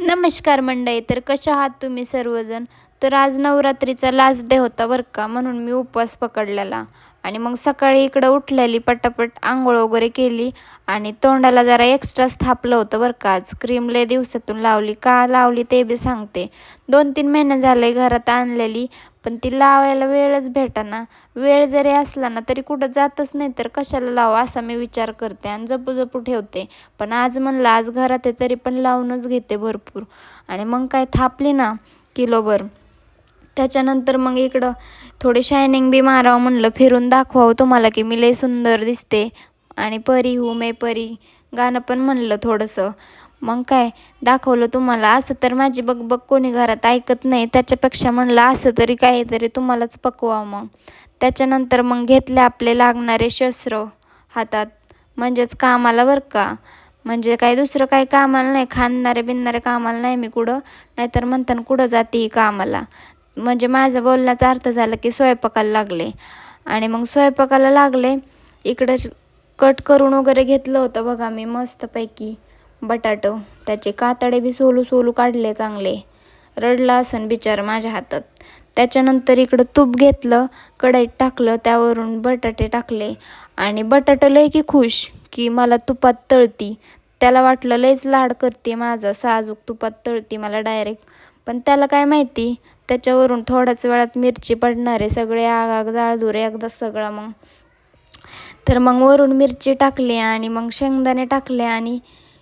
नमस्कार मंडळी. तर कशा आहात तुम्ही सर्वजण? तर आज नवरात्रीचा लास्ट डे होता बरं का, म्हणून मी उपवास पकडलेला. आणि मग सकाळी इकडं उठलेली, पटापट अंघोळ वगैरे केली आणि तोंडाला जरा एक्स्ट्राच थापलं होतं बरं का. आज क्रीम लय दिवसातून लावली, का लावली ते बी सांगते. 2-3 महिने झाले घरात आणलेली, पण ती लावायला वेळच भेटेना. वेळ जरी असला ना तरी कुठं जातच नाही, तर कशाला लावा असा मी विचार करते आणि जपू जपू ठेवते. पण आज म्हणलं आज घरात आहे तरी पण लावूनच घेते भरपूर. आणि मग काय थापली ना किलोभर. त्याच्यानंतर मग इकडं थोडी शायनिंग बी मारावं म्हणलं, फिरून दाखवावं तुम्हाला की मी लय सुंदर दिसते. आणि परी हूँ मैं परी गाणं पण म्हणलं थोडंसं. मग काय दाखवलं तुम्हाला. असं तर माझी बकबक कोणी घरात ऐकत नाही, त्याच्यापेक्षा म्हणलं असं तरी काहीतरी तुम्हालाच पकवावं. मग त्याच्यानंतर मग घेतले आपले लागणारे शस्त्र हातात, म्हणजेच कामाला बरं का. म्हणजे काय दुसरं काही कामाला नाही, खाणारे बिनणारे कामाला नाही मी कुठं. नाहीतर म्हणताना कुठं जाते ही कामाला. म्हणजे माझा बोलण्याचा अर्थ झाला की स्वयंपाकाला लागले. आणि मग स्वयंपाकाला लागले. इकडं कट करून वगैरे घेतलं होतं बघा मी मस्तपैकी बटाटो. त्याचे कातडे बी सोलू सोलू काढले चांगले. रडला असन बिचार माझ्या हातात. त्याच्यानंतर इकडं तूप घेतलं, कढईत टाकलं, त्यावरून बटाटे टाकले. आणि बटाटा लय की खुश की मला तुपात तळती. त्याला वाटलं लयच लाड करते माझा, साजूक तुपात तळती मला डायरेक्ट. पण त्याला काय माहिती त्याच्यावरून थोड्याच वेळात मिरची पडणार आहे. सगळे आग आग जाळधुरे एकदाच सगळा. मग तर मग वरून मिरची टाकली आणि मग शेंगदाणे टाकले आणि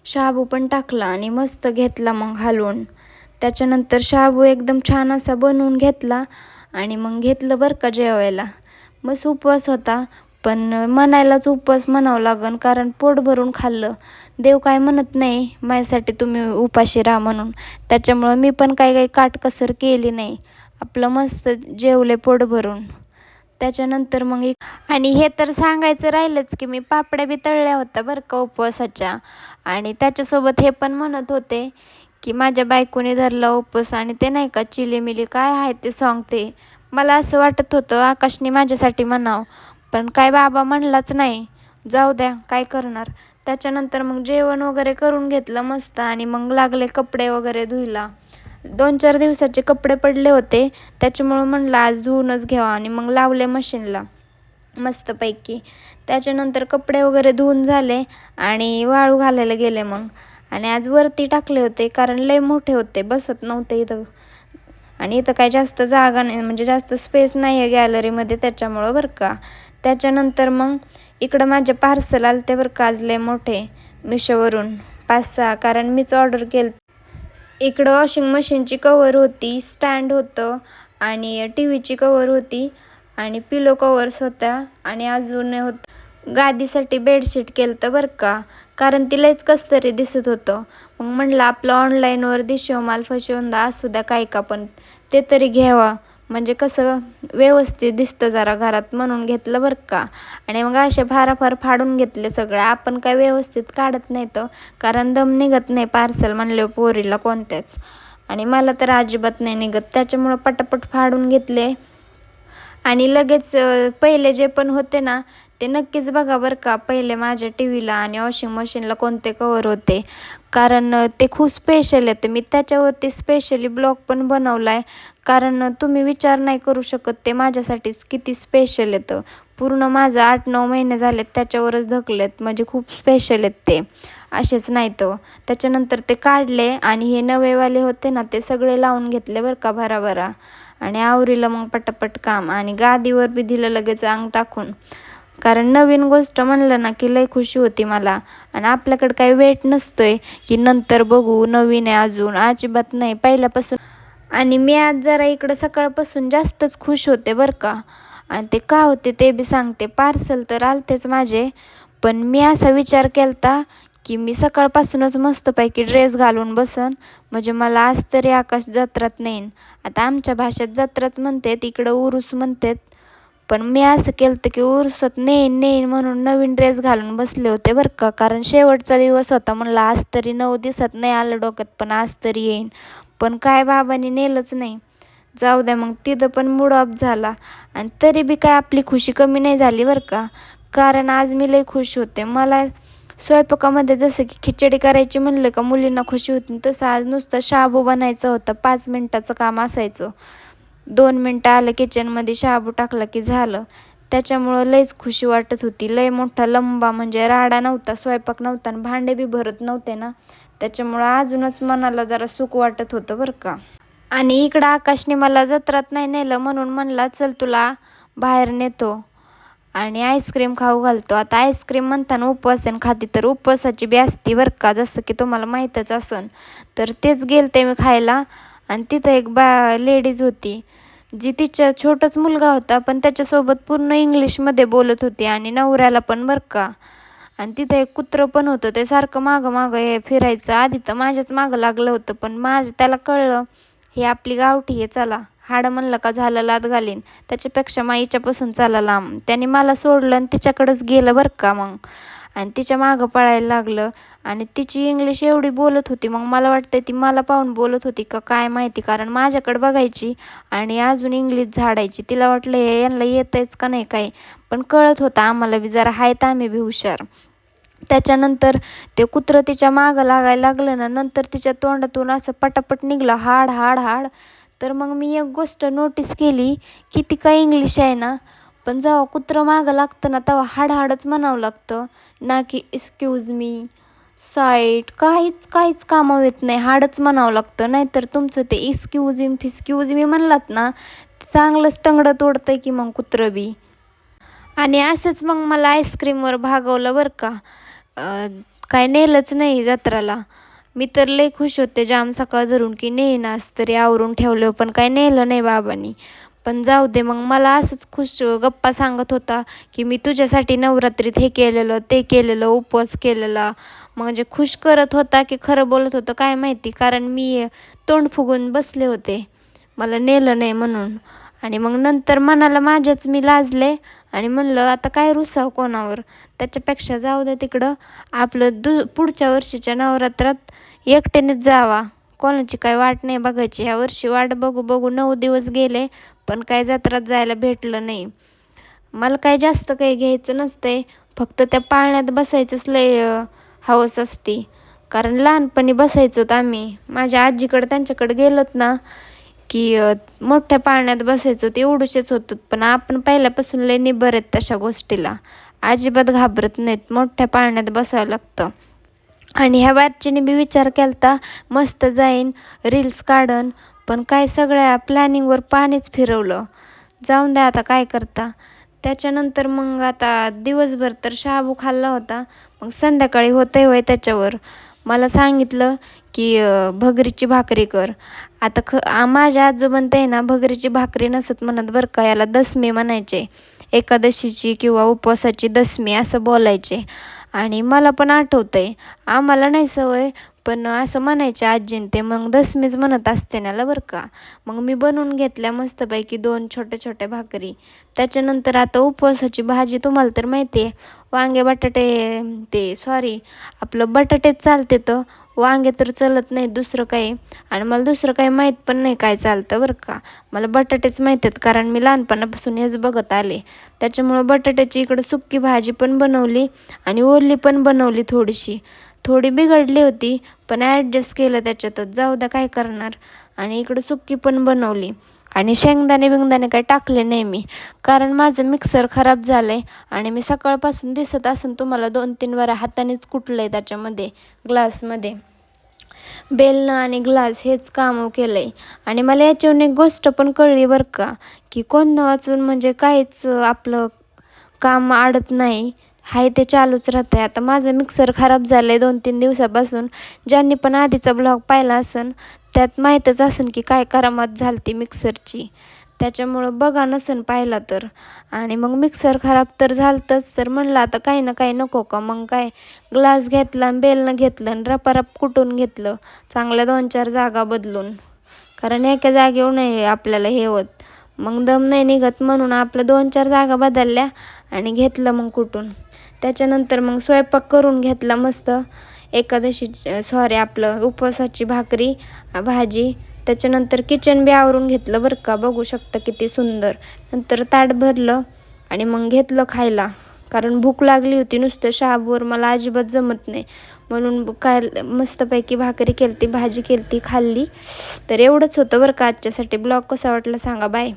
शाबू पण टाकला आणि मस्त घेतला मग हलवून. त्याच्यानंतर शाबू एकदम छान असा बनवून घेतला आणि मग घेतलं बरं का जेवायला. मस्त उपवास होता, पण म्हणायलाच उपवास म्हणावं लागन, कारण पोट भरून खाल्लं. देव काय म्हणत नाही माझ्यासाठी तुम्ही उपाशी राहा म्हणून. त्याच्यामुळं मी पण काही काटकसर केली नाही, आपलं मस्त जेवले पोट भरून. त्याच्यानंतर मग आणि हे तर सांगायचं राहिलंच की मी पापड्या बी तळल्या होत्या बरं का उपवासाच्या. आणि त्याच्यासोबत हे पण म्हणत होते की माझ्या बायकोने धरला उपवास. आणि ते नाही का चिलीमिली काय आहे ते सॉन्ग, ते मला असं वाटत होतं आकाशने माझ्यासाठी म्हणावं, पण काय बाबा म्हणलाच नाही. जाऊ द्या काय करणार. त्याच्यानंतर मग जेवण वगैरे करून घेतलं मस्त आणि मग लागले कपडे वगैरे धुयला. 2-4 दिवसाचे कपडे पडले होते, त्याच्यामुळं म्हणलं आज धुवूनच घ्यावा आणि मग लावले मशीनला मस्तपैकी. त्याच्यानंतर कपडे वगैरे धुवून झाले आणि वाळू घालायला गेले मग. आणि आज वरती टाकले होते कारण लय मोठे होते, बसत नव्हते इथं. आणि इथं काही जास्त जागा नाही, म्हणजे जास्त स्पेस नाही आहे गॅलरीमध्ये, त्याच्यामुळं बरं का. त्याच्यानंतर मग इकडं माझे पार्सल आले ते बरं का आज लय मोठे मिशोवरून 5-6, कारण मीच ऑर्डर केलं. इकडं वॉशिंग मशीनची कवर होती, स्टँड होतं आणि टी व्हीची कवर होती आणि पिलो कवर्स होत्या आणि अजून गादीसाठी बेडशीट केलं तर बरं का, कारण ती लयच कसं तरी दिसत होतं. मग म्हणलं आपलं ऑनलाईनवर दिशो माल फसवून असू द्या काय का, पण ते तरी घ्यावा म्हणजे कसं व्यवस्थित दिसतं जरा घरात, म्हणून घेतलं बरं का. आणि मग असे फाराफार फाडून घेतले सगळे. आपण काय व्यवस्थित काढत नाही तर, कारण दम निघत नाही पार्सल म्हणले पोरीला कोणत्याच. आणि मला तर अजिबात नाही निघत, त्याच्यामुळं पटापट फाडून घेतले. आणि लगेच पहिले जे पण होते ना ते नक्कीच बघा बरं का, पहिले माझ्या टी व्हीला आणि वॉशिंग मशीनला कोणते कवर होते, कारण ते खूप स्पेशल येतं. मी त्याच्यावरती स्पेशली ब्लॉग पण बनवला आहे, कारण तुम्ही विचार नाही करू शकत ते माझ्यासाठीच किती स्पेशल येतं. पूर्ण माझं 8-9 महिने झालेत त्याच्यावरच धकलेत, म्हणजे खूप स्पेशल आहेत ते, असेच नाही तर. त्याच्यानंतर ते काढले आणि हे नवेवाले होते ना ते सगळे लावून घेतले बरं का भराभरा. आणि आवरीलं मग पटापट काम आणि गादीवर बी दिलं लगेच अंग टाकून. कारण नवीन गोष्ट म्हणलं ना की लय खुशी होती मला. आणि आपल्याकडे काही वेट नसतोय की नंतर बघू, नवीन आहे अजून, अजिबात नाही पहिल्यापासून. आणि मी आज जरा इकडं सकाळपासून जास्तच खुश होते बरं का. आणि ते का होते ते बी सांगते. पार्सल तर आलतेच माझे, पण मी असा विचार केलता की मी सकाळपासूनच मस्तपैकी ड्रेस घालून बसन, म्हणजे मला आज तरी आकाश जत्रात नेईन. आता आमच्या भाषेत जत्रात म्हणतात, इकडं उरूस म्हणतात. पण मी असं केलं होतं की उरसात नेईन नेईन म्हणून नवीन ड्रेस घालून बसले होते बरं का. कारण शेवटचा दिवस होता, म्हणलं आज तरी 9 दिवसात नाही आलं डोक्यात, पण आज तरी येईन. पण काय बाबांनी नेलंच नाही. जाऊ द्या मग, तिथं पण मूड ऑफ झाला. आणि तरी बी काय आपली खुशी कमी नाही झाली बरं का, कारण आज मी लय खुश होते. मला स्वयंपाकामध्ये जसं की खिचडी करायची म्हणलं का मुलींना खुशी होती, तसं आज नुसतं शाबू बनायचं होतं. 5 मिनटाचं काम असायचं. 2 मिनटं आलं किचनमध्ये, शाबू टाकला की झालं. त्याच्यामुळं लईच खुशी वाटत होती. लय मोठा लंबा म्हणजे राडा नव्हता, स्वयंपाक नव्हता आणि भांडे बी भरत नव्हते ना, त्याच्यामुळं अजूनच मनाला जरा सुख वाटत होतं बरं का. आणि इकडं आकाशने मला जत्रात नाही नेलं म्हणून म्हणला चल तुला बाहेर नेतो आणि आईस्क्रीम खाऊ घालतो. आता आईस्क्रीम म्हणताना उपवासाने खाती, तर उपवासाची बी असती बरं का, जसं की तुम्हाला माहीतच असन. तर तेच गेलते मी खायला आणि तिथं एक लेडीज होती, जी तिच्या छोटाच मुलगा होता पण त्याच्यासोबत पूर्ण इंग्लिशमध्ये बोलत होती आणि नवऱ्याला पण बरं का. आणि तिथं एक कुत्रं पण होतं, ते सारखं मागं मागं हे फिरायचं. आधी तर माझ्याच मागं लागलं होतं, पण त्याला कळलं हे आपली गावठी आहे, चला हाडं म्हणलं का झालं लाद घालीन, त्याच्यापेक्षा माईच्यापासून चला लांब. त्याने मला सोडलं आणि तिच्याकडंच गेलं बरं का मग. आणि तिच्या मागं पळायला लागलं आणि तिची इंग्लिश एवढी बोलत होती, मग मला वाटतं ती मला पाहून बोलत होती का काय माहिती, कारण माझ्याकडे बघायची आणि अजून इंग्लिश झाडायची. तिला वाटलं हे यांना येतंयच का नाही काय, पण कळत होतं आम्हाला बी जरा आहेत आम्ही बी हुशार. त्याच्यानंतर ते कुत्रं तिच्या मागं लागायला लागलं ना, नंतर तिच्या तोंडातून असं पटापट निघलं हाड हाड हाड. तर मग मी एक गोष्ट नोटीस केली, किती काय इंग्लिश आहे ना, पण जेव्हा कुत्रं मागं लागतं ना तेव्हा हाड हाडच म्हणावं लागतं ना, की एक्सक्यूज मी, साईट, काहीच काहीच कामं येत नाही, हाडच म्हणावं लागतं. नाहीतर तुमचं ते फिस्क्यूज मी म्हणलात ना, चांगलंच टंगडं तोडतंय की मग कुत्रं बी. आणि असंच मग मला आईस्क्रीमवर भागवलं बरं का. काय नेलंच नाही जत्राला. मी तर लई खुश होते जाम सकाळ धरून की नेईनाच तरी आवरून ठेवलं, पण काय नेलं नाही बाबांनी. पण जाऊ दे, मग मला असंच खुश गप्पा सांगत होता की मी तुझ्यासाठी नवरात्रीत हे केलेलं ते केलेलं, उपवास केलेला. म्हणजे खुश करत होता की खरं बोलत होतं काय माहिती, कारण मी तोंड फुगून बसले होते मला नेलं नाही म्हणून. आणि मग नंतर मनाला माझ्याच मी लाजले आणि म्हणलं आता काय रुसाव कोणावर, त्याच्यापेक्षा जाऊ दे तिकडं, आपलं पुढच्या वर्षीच्या नवरात्रात एकट्यानेच जावा, कोणाची काय वाट नाही बघायची. ह्या वर्षी वाट बघू बघू 9 दिवस गेले पण काय जत्रात जायला भेटलं नाही. मला काय जास्त काही घ्यायचं नसतंय, फक्त त्या पाळण्यात बसायचंच लय हौस असते. कारण लहानपणी बसायचोत आम्ही माझ्या आजीकडं, त्यांच्याकडे गेलोत ना की मोठ्या पाळण्यात बसायचो, ते एवढूशेच होतं. पण आपण पहिल्यापासून लय निबर आहेत तशा गोष्टीला, अजिबात घाबरत नाहीत. मोठ्या पाळण्यात बसावं लागतं. आणि ह्या बारचीने बी विचार केलता मस्त जाईन रील्स काढन, पण काय सगळ्या प्लॅनिंगवर पाणीच फिरवलं. जाऊन द्या आता काय करता. त्याच्यानंतर मग आता दिवसभर तर शाबू खाल्ला होता, मग संध्याकाळी होतंय होय त्याच्यावर मला सांगितलं की भगरीची भाकरी कर. आता माझ्या आजोबन ते ना भगरीची भाकरी नसत म्हणत बरं का, याला दसमी म्हणायचे. एकादशीची किंवा उपवासाची दसमी असं बोलायचे. आणि मला पण आठवतं आहे, आम्हाला नाही सवय पण असं म्हणायचे आजीन ते, मग दसमीच म्हणत असते नाला बरं का. मग मी बनवून घेतल्या मस्तपैकी 2 छोट्या छोट्या भाकरी. त्याच्यानंतर आता उपवासाची भाजी तुम्हाला तर माहिती आहे, वांगे बटाटे, ते सॉरी आपलं बटाटेच चालते, तर वांगे तर चालत नाही दुसरं काही. आणि मला दुसरं काही माहीत पण नाही काय चालतं बरं का, मला बटाटेच माहीत आहेत कारण मी लहानपणापासून हेच बघत आले. त्याच्यामुळं बटाट्याची इकडं सुक्की भाजी पण बनवली आणि ओली पण बनवली थोडीशी. थोडी बिघडली होती पण ॲडजस्ट केलं त्याच्यातच, जाऊ द्या काय करणार. आणि इकडं सुक्की पण बनवली आणि शेंगदाणे काही टाकले नाही मी, कारण माझं मिक्सर खराब झालं आहे आणि मी सकाळपासून दिसत असेल तुम्हाला 2-3 वेळा हातानेच कुटलं आहे त्याच्यामध्ये ग्लासमध्ये. बेलनं आणि ग्लास हेच काम केलं आहे. आणि मला याच्यावरून एक गोष्ट पण कळली बरं का, की कोण वाचून म्हणजे काहीच आपलं काम अडत नाही, हाय ते चालूच राहतं आहे. आता माझं मिक्सर खराब झालं आहे 2-3 दिवसापासून. ज्यांनी पण आधीचा ब्लॉग पाहिला असेल त्यात माहीतच असेल की काय करामत झाली ती मिक्सरची, त्याच्यामुळं बघा नसेल पाहिला तर. आणि मग मिक्सर खराब तर झालंच, तर म्हणलं आता काही ना काही नको का, मग काय ग्लास घेतला आणि बेलनं घेतलं आणि रपारप कुटून घेतलं चांगल्या 2-4 जागा बदलून, कारण एका जागेवर नाही आपल्याला हे होत, मग दम नाही निघत, म्हणून आपलं 2-4 जागा बदलल्या आणि घेतलं मग कुटून. त्याच्यानंतर मग स्वयंपाक करून घेतला मस्त, एकादशी सॉरी आपलं उपवासाची भाजी. त्याच्यानंतर किचन बी आवरून घेतलं बरं का, बघू शकता किती सुंदर. नंतर ताट भरलं आणि मग घेतलं खायला. कारण भूक लागली होती. नुसतं शाबूवर मला अजिबात जमत नाही, म्हणून काय मस्तपैकी भाकरी केलती, भाजी केलती, खाल्ली. तर एवढंच होतं बरं का आजच्यासाठी. ब्लॉग कसा वाटला सांगा. बाय.